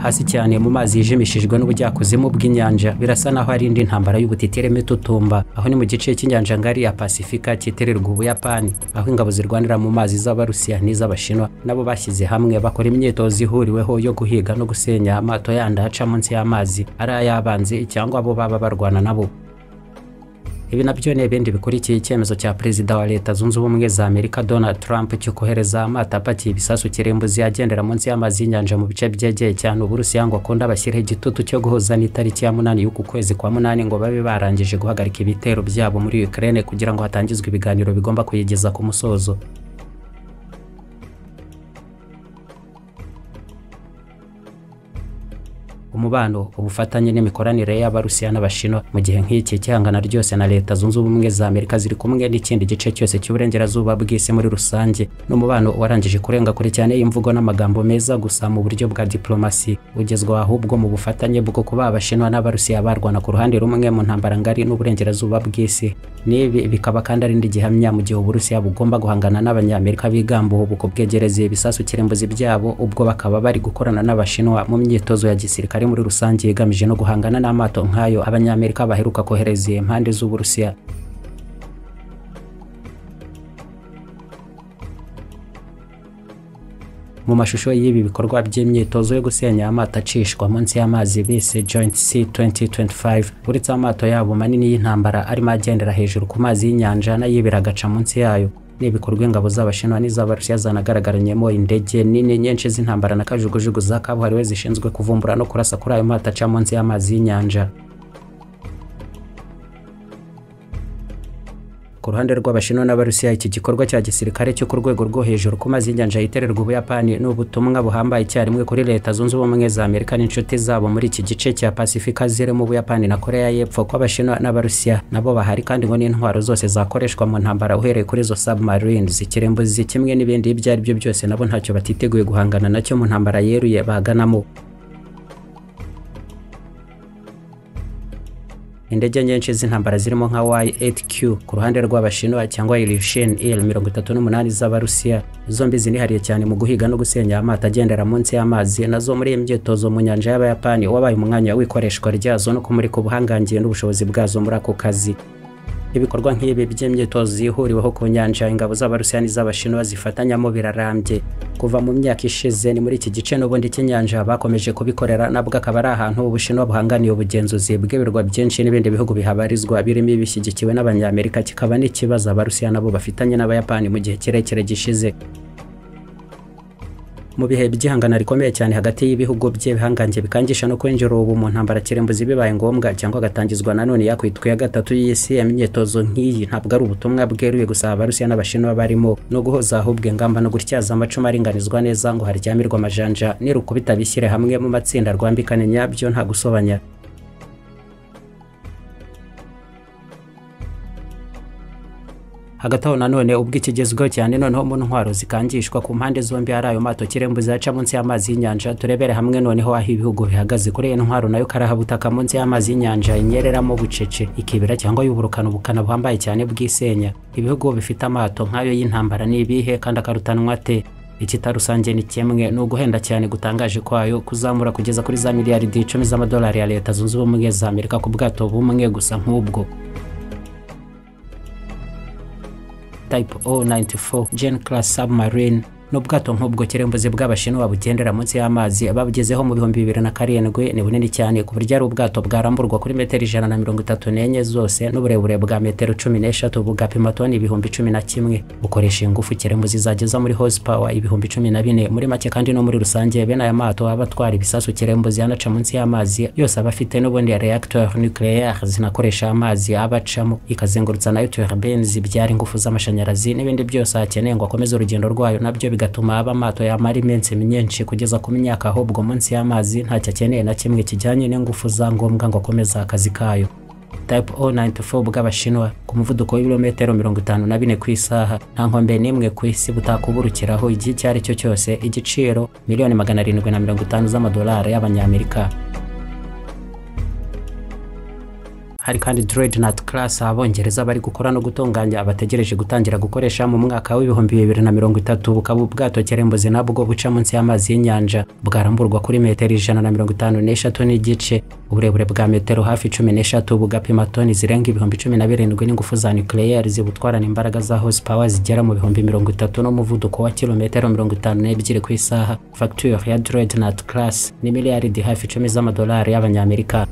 hasi cyane mu mazi yijimishijwe n'ubujyakuzimu bw'inyanja. Birasa naho ari indi ntambara y'ubutitire mitutumba, aho ni mu gice cy'inyanja ngari ya Pasifika cyitirirwa Ubuyapani, aho ingabo zirwanira mu mazi z'Abarusiya n'iz'Abashinwa nabo bashyize hamwe bakora imyitozo ihuriweho yo guhiga no gusenya amato yandi aca munsi y'amazi ari ayabanzi cyangwa abo baba barwana nabo. Ibi nabyo ni ibindi bikurikiye icyemezo cya Perezida wa Leta Zunze Ubumwe za Amerika Donald Trump cyo kohereza amato apakiye ibisasu kirimbuzi agendera munsi y'amazi y'inyanja mu bice byegeye cyane Uburusiya ngo akunda bashyiraho igitutu cyo guhuza n'itariki ya 8 y'uku kwezi kwa 8 ngo babe barangije guhagarika ibitero byabo muri Ukraine kugira ngo hatangizwe ibiganiro bigomba kuyigeza ku musozo. Umubano, ubufatanye n'imikoranire y'Abarusiya n'Abashinwa mu gihe nk'iki cyangana ryose na Leta Zunze Ubumwe za Amerika ziri kumwe n'ikindi gice cyose cy'uburengerazuba bw'isi muri rusange, n'umubano warangije kurenga kure cyane y'imvugo n'amagambo meza gusa mu buryo bwa diplomasi ugezwa ahubwo mu bufatanye bwo kuba Abashinwa n'Abarusiya barwana ku ruhande rumwe mu ntambara ngari n'uburengerazuba bw'isi. Nibi bikaba kandi ari indi gihamya mu gihe Uburusiya bugomba guhangana n'Abanyamerika bigamba ubu kubwegereza ibisasu kirimbuzi byabo, ubwo bakaba bari gukorana n'Abashinwa mu myitozo ya gisirikare muri rusange igamije no guhangana n'amato nk'ayo Abanyamerika baheruka kohereza impande z'Uburusiya. Mu mashusho y'ibi bikorwa by'imyitozo yo gusenya amato acishwa munsi y'amazi bise Joint Sea 2025, uretse amato yabo manini y'intambara arimo agendera hejuru ku mazi y'inyanja n'ayibira agaca munsi yayo, n'ibikorwa ingabo z'Abashinwa n'iz'Abarusiya zanagaragaranyemo indege nini nyinshi z'intambara na kajugujugu za kabuhariwe zishinzwe kuvumbura no kurasa kuri ayo mato aca munsi y'amazi y'inyanja. Ku ruhande rw'Abashinwa n'Abarusiya, iki gikorwa cya gisirikare cyo ku rwego rwo hejuru ku mazi y'inyanja yitererwa Ubuyapani n'ubutumwa buhambaye icyarimwe kuri Leta Zunze Ubumwe za Amerika n'inshuti zabo muri iki gice cya Pasifika zirimo Ubuyapani na Korea y'Epfo ko Abashinwa n'Abarusiya nabo bahari kandi ngo n'intwaro zose zakoreshwa mu ntambara uhereye kuri zo submarines, ikirimbuzi kimwe n'ibindi ibyo ari byo byose nabo ntacyo batiteguye guhangana nacyo mu ntambara yeruye baganamo. Indege nyinshi z'intambara zirimo nka Y-8Q ku ruhande rw'Abashinwa cyangwa Ilyushin Il-38 z'Abarusiya, zombi zinihariye cyane mu guhiga no gusenya amato agendera munsi y'amazi, nazo muri imyitozo mu nyanja y'Abayapani wabaye umwanya w'ikoreshwa ryazo no kumurika ubuhangange n'ubushobozi bwazo muri ako kazi. Ibikorwa nk'ibi by'imyitozo ihuriweho ku nyanja ingabo z'Abarusiya n'iz'Abashinwa zifatanyamo birarambye. Kuva mu myaka ishize ni muri iki gice n'ubundi cy'inyanja bakomeje kubikorera, nabwo akaba ari ahantu Ubushinwa buhanganiye ubugenzuzi bw'ibirwa byinshi n'ibindi bihugu bihabarizwa birimo ibishyigikiwe n'Abanyamerika, kikaba n'ikibazo Abarusiya nabo bafitanye n'Abayapani mu gihe kirekire gishize. Mu bihe by'ihangana rikomeye cyane hagati y'ibihugu by'ibihangange bikangisha no kwinjira ubu mu ntambara kirimbuzi bibaye ngombwa cyangwa gatangizwa nanone yakwitwa ya gatatu y'isi, imyitozo nk'iyi ntabwo ari ubutumwa bweruye gusa Abarusiya n'Abashinwa barimo no guhoza ahubwo ingamba no gutyaza amacumu aringanizwa neza ngo haryamirwa amajanja nirukubita bishyire hamwe mu matsinda rwambikane nyabyo nta gusobanya. Hagati aho nanone ubwo ikigezweho cyane noneho mu ntwaro zikangishwa ku mpande zombi hari ayo mato kirembuzi aca munsi y'amazi y'inyanja, turebere hamwe noneho aho ibihugu bihagaze kuri iyo ntwaro nayo karahabutaka munsi y'amazi y'inyanja inyereramo bucece ikibira cyangwa y'uburukana ubukana buhambaye cyane bw'isenya. Ibihugu bifite amato nk'ayo y'intambara ni ibihe kandi akarutanwa te? Ikitarusange ni kimwe no guhenda cyane gutangaje kwayo kuzamura kugeza kuri za miliyaridi 10 z'amadolari ya Leta Zunze Ubumwe za Amerika ku bwato bumwe gusa nk'ubwo. Type O94 Gen Class Submarine n'ubwato nk'ubwo kirembuzi bw'Abashinwa bugendera munsi y'amazi babugezeho mu 2007 ni bunini cyane ku buryo ari ubwato bwaramburwa kuri metero 134 zose n'uburebure bwa metero 13 bugapima toni 1011, bukoresha ingufu kirembuzi zageza muri horsepower 1014 muri make, kandi no muri rusange bene aya mato abatwara ibisasu kirembuzi yanaca munsi y'amazi yose abafite n'ubundi reacteur nucléaire zinakoresha amazi abacamo ikazengurutsa nayo turbine zibyara ingufu z'amashanyarazi n'ibindi byose akeneye ngo akomeze urugendo rwayo, nabyo bigatuma aba mato yamara iminsi myinshi kugeza ku myaka ahubwo munsi y'amazi ntacyo akeneye na kimwe kijyanye n'ingufu za ngombwa ngo akomeze akazi kayo. Type O94 bw'Abashinwa ku muvuduko w'ibirometero 54 ku isaha nta nkombe n'imwe ku isi butakuburukiraho igihe cyari cyo cyose, igiciro $750 z'amadolari y'Abanyamerika. Hari kandi Dreadnought class abongereza bari gukora no gutunganya abategereje gutangira gukoresha mu mwaka w'ibihumbi 2030. Bukaba ubwato kirimbuzi nabwo buca munsi y'amazi y'inyanja, bwaramburwa kuri metero 153 n'igice, uburebure bwa metero hafi 13, bugapima toni zirenga 17,000 n'ingufu za nucleaire zibutwarana imbaraga za horsepower zigera mu 30,000 n'umuvuduko wa kilometero 52 ku isaha. Facture ya Dreadnought class ni miliyaridi hafi 10 z'amadolari y'abanyamerika.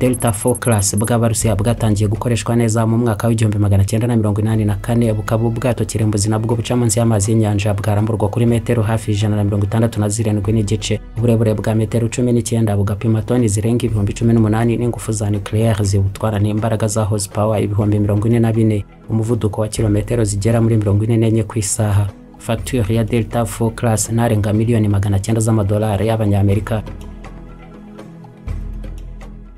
Delta IV class bw'Abarusiya bwatangiye gukoreshwa neza mu mwaka w'1984. Bukaba ubwato kirimbuzi nabwo buca munsi y'amazi y'inyanja, bwaramburwa kuri metero hafi 167 n'igice, uburebure bwa metero 19, bugapima toni zirenga 18,000 n'ingufu za nucleaire zibutwarana imbaraga za horsepower 44,000, umuvuduko wa kilometero zigera muri 44 ku isaha. Facture ya Delta IV class narenga miliyoni 900 z'amadolari y'abanyamerika.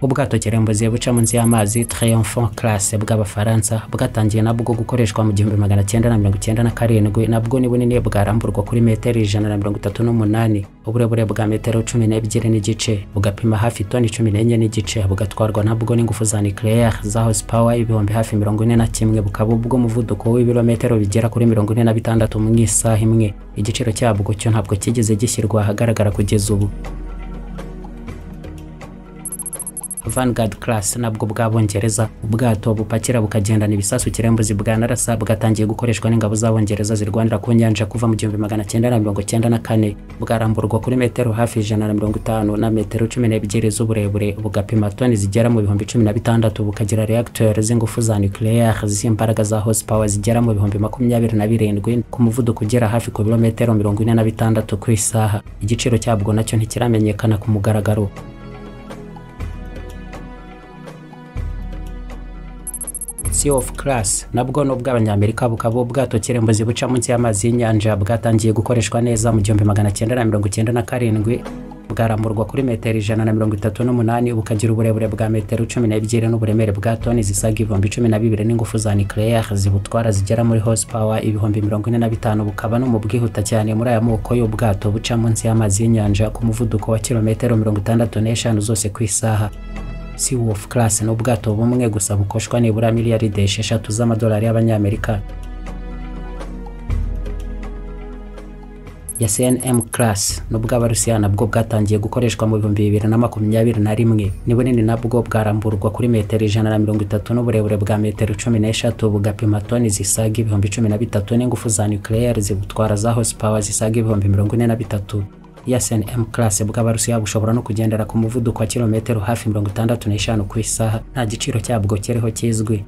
Ubwato kirimbuzi buca munsi y'amazi Triomphant class bw'Abafaransa bwatangiye nabwo gukoreshwa mu 1997. Nabwo ni bunini, bwaramburwa kuri metero 138, uburebure bwa metero 12 n'igice, bugapima hafi toni 14 n'igice, bugatwarwa nabwo n'ingufu za nucleaire za horsepower ibihumbi hafi 41. Bukaba ubwo umuvuduko w'ibirometero bigera kuri 46 mu isaha imwe. Igiciro cyabwo cyo ntabwo kigeze gishyirwa ahagaragara kugeza ubu. Vanguard class nabwo bw'Abongereza, ubwato bupakira bukagendana ibisasu kirimbuzi bwa narasa, bwatangiye gukoreshwa n'ingabo z'Abongereza zirwanira ku nyanja kuva mu 1994. Bwaramburwa kuri metero hafi 150 na metero 12 z'uburebure, bugapima toni zigera mu 16,000, bukagira reacteur z'ingufu za nucleaire z'imbaraga za horsepower zigera mu 27,000 ku muvuduko ugera hafi ku birometero 46 ku isaha. Igiciro cyabwo nacyo ntikiramenyekana ku mugaragaro. Sea of class nabwo no bw'Abanyamerika, bukaba ubwato kirimbuzi buca munsi y'amazi y'inyanja, bwatangiye gukoreshwa neza mu 1997. Bwaramburwa kuri metero 138, bukagira uburebure bwa metero 12 n'uburemere bwa toni zisaga 12,000 n'ingufu za nucleaire zibutwara zigera muri horsepower 45,000. Bukaba no mu bwihuta cyane muri aya moko y'ubwato buca munsi y'amazi y'inyanja ku muvuduko wa kilometero 65 zose ku isaha. Sea of class no bwato bumwe gusa bukoshwa nibura miliyaridi 6 z'amadolari y'abanyamerika. Ya CNM class no bw'Abarusiya nabwo bwatangiye gukoreshwa mu 2021. Ni bunini, nabwo bwaramburwa kuri metero 130 n'uburebure bwa metero 13, bugapima toni zisaga 13,000 n'ingufu za nucleaire zibutwara za horsepower zisaga 43,000. Ya CNM class bw'Abarusiya bushobora no kugendera ku muvuduko wa kilometero hafi 65 ku isaha. Nta giciro cyabwo kiriho kizwi.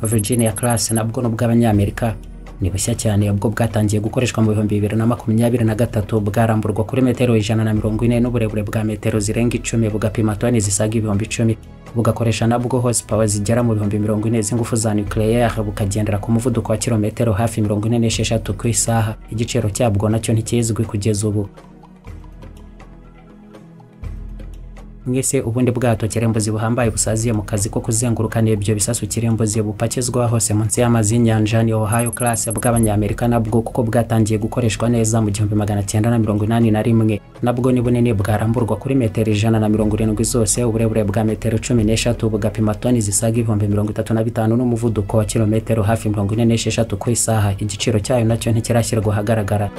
Virginia class nabwo no bw'Abanyamerika, ni bushya cyane, ubwo bwatangiye gukoreshwa mu 2023. Bwaramburwa kuri metero 140 n'uburebure bwa metero zirenga 10, bugapima toni zisaga 10,000, bugakoresha nabwo horsepower zigera mu 40,000 z'ingufu za nucleaire, bukagendera ku muvuduko wa kilometero hafi 46 ku isaha. Igiciro cyabwo nacyo ntikizwi kugeza ubu. Mwese ubundi bwato kirimbuzi buhambaye busaziye mu kazi ko kuzengurukana ibyo bisasu kirimbuzi bupakizwa hose munsi y'amazi y'inyanja ni Ohio class bw'Abanyamerika, nabwo kuko bwatangiye gukoreshwa neza mu 1981. Nabwo ni bunini, bwaramburwa kuri metero 170 zose, uburebure bwa metero 13, bugapima toni zisaga 35,000 n'umuvuduko wa kilometero hafi 46 ku isaha. Igiciro cyayo nacyo ntikirashyirwa ahagaragara.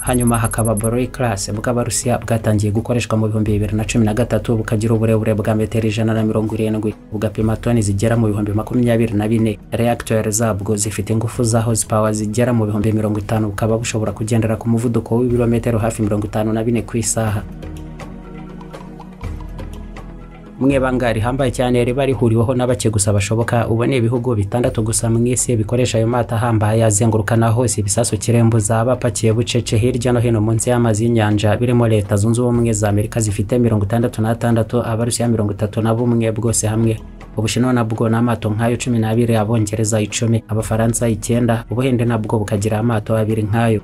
Hanyuma hakaba Boreal class bw'Abarusiya, bwatangiye gukoreshwa mu 2013. Bukagira uburebure bwa metero 170, bugapima toni zigera mu 24,000. Reacteur zabwo zifite ingufu za horsepower zigera mu 50,000. Bukaba bushobora kugendera ku muvuduko w'ibirometero hafi 54 ku isaha. Mwe bangari hambaye cyane riba rihuriweho n'abake gusa bashoboka. Ubone ibihugu 6 gusa mu isi bikoresha ayo mata hambaye yazengurukana hose ibisasu kirembuza abapakiye bucece hirya no hino munsi y'amazi y'inyanja, birimo Leta Zunze Ubumwe za Amerika zifite 66, Abarusiya 31 bwose hamwe. Ubushinwa nabwo n'amato nkayo 12, Abongereza 10, Abafaransa 9, Ubuhinde nabwo bukagira amato 2 nkayo.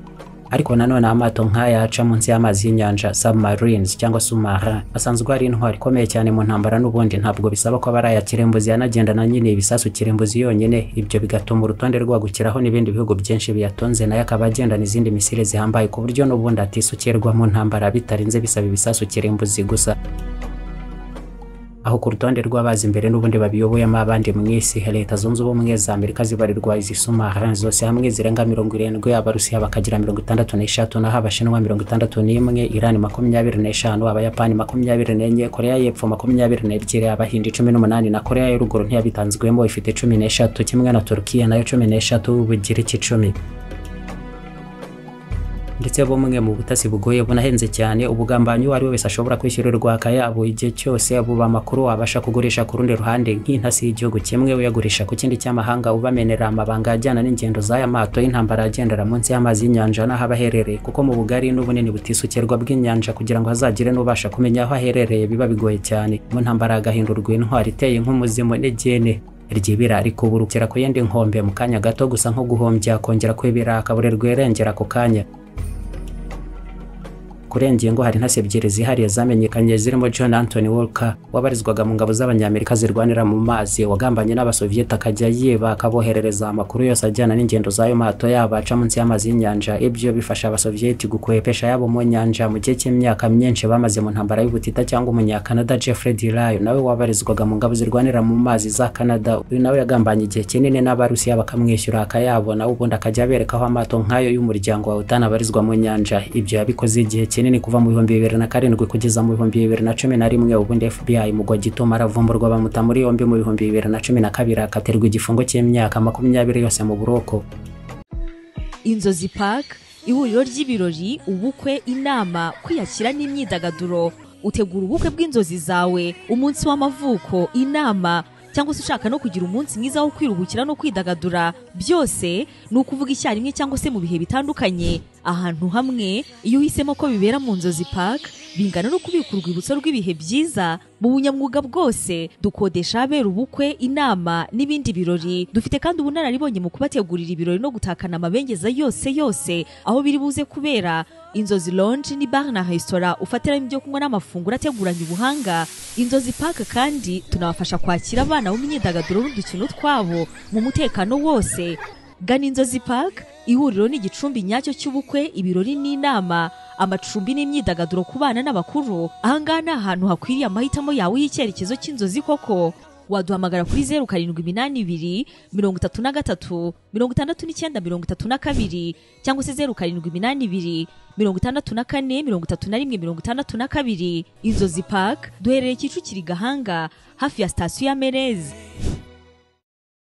ariko nanone amato nk'aya aca munsi y'amazi y'inyanja submarines cyangwa sous-marin asanzwe ari intwari ikomeye cyane mu ntambara n'ubundi ntabwo bisaba ko baraya kirembuzi yanagendana nyine ibisasu kirembuzi yonyine ibyo bigatuma urutonde rwagukiraho n'ibindi bihugu byinshi biyatonze nayo akaba agendana izindi misile zihambaye ku buryo n'ubundi atisukirwa mu ntambara bitarinze bisaba ibisasu kirembuzi gusa aho ku rutonde rw'abazi imbere n'ubundi babiyoboyemo abandi mu isi Leta Zunze Ubumwe za Amerika zibarirwa izi sous-marin zose hamwe zirenga 70 Abarusiya bakagira 63 naho Abashinwa 61 Iran 25 Abayapani 24 Korea y'Epfo 22 Abahindi 18 na Korea y'Uruguru ntiyabitanzwemo ifite 13 kimwe na Turkiya nayo 13 Ubugiriki 10 ndetse bumwe mu butasi bugoye bunahenze cyane ubugambanyi wari wese ashobora kwishyurirwa akayabo igihe cyose abo makuru abasha kugurisha ku rundi ruhande nk'intasi y'igihugu kimwe uyagurisha ku kindi cy'amahanga ubamenera amabanga ajyana n'ingendo z'aya mato y'intambara agendera munsi y'amazi y'inyanja n'aho abaherereye kuko mu bugari n'ubunini butisukirwa bw'inyanja kugira ngo hazagire n'ubasha kumenya aho aherereye biba bigoye cyane mu ntambara agahindurwa intwari iteye nk'umuzimu n'igene ryibira ariko burukira ku yindi nkombe mu kanya gato gusa nko guhombya kongera kwibira akaburerwa irengera ku kanya kurengeye ngo hari intasi ebyiri zihariye zamenyekanye zirimo John Anthony Walker wabarizwaga mu ngabo z'abanyamerika zirwanira mu mazi wagambanye n'abasoviet akajya yiba akaboherereza amakuru yose ajyana n'ingendo z'ayo mato yabaca munsi y'amazi y'inyanja ibyo bifasha abasoviet gukwepesha yabo mu nyanja mu gihe cy'imyaka myinshi bamaze mu ntambara y'ubutita cyangwa umunyakanada Jeffrey Delayo nawe wabarizwaga mu ngabo zirwanira mu mazi za Canada uyu nawe yagambanye igihe kinini n'Abarusiya bakamwishyura akayabo nawe ubundi akajya berekaho amato nk'ayo y'umuryango wa OTAN abarizwa mu nyanja ibyo yabikoze igihe kinini kuva mu 2007 kugeza mu 2011 ubundi FBI mu gituma aravumburwa bamuta muri yombi mu 2012 akaterwa igifungo cy'imyaka 20 yose mu buroko. Inzozi Park ihuriro ry'ibirori ubukwe inama kwiyakira n'imyidagaduro utegura ubukwe bw'inzozi zawe umunsi w'amavuko inama cyangwa se ushaka no kugira umunsi mwiza wo kwiruhukira no kwidagadura byose nukuvuga icyarimwe cyangwa se mu bihe bitandukanye ahantu hamwe iyo uhisemo ko bibera mu Nzozi Park bingana no kubika urwibutso rw'ibihe byiza mu bunyamwuga bwose dukodesha abera ubukwe inama n'ibindi birori dufite kandi ubunararibonye mu kubategurira ibirori no gutakana amabengeza yose aho biri buze kubera Inzozi Lounge ni bar na restaurant ufatiramo ibyo kunywa n'amafunguro ateguranye ubuhanga Inzozi Park kandi tunabafasha kwakira abana b'imyidagaduro n'udukino twabo mu mutekano wose Gana Inzozi Park ihuriro n'igicumbi nyacyo cy'ubukwe ibirori n'inama amacumbi n'imyidagaduro ku bana n'abakuru ahangana ahantu hakwiriye amahitamo yawe y'icyerekezo cy'inzozi koko waduhamagara kuri 0782 33 69 cyangwa se 0782 64 62 Inzozi Park duherereye Kicukiro Gahanga hafi ya station ya Merez.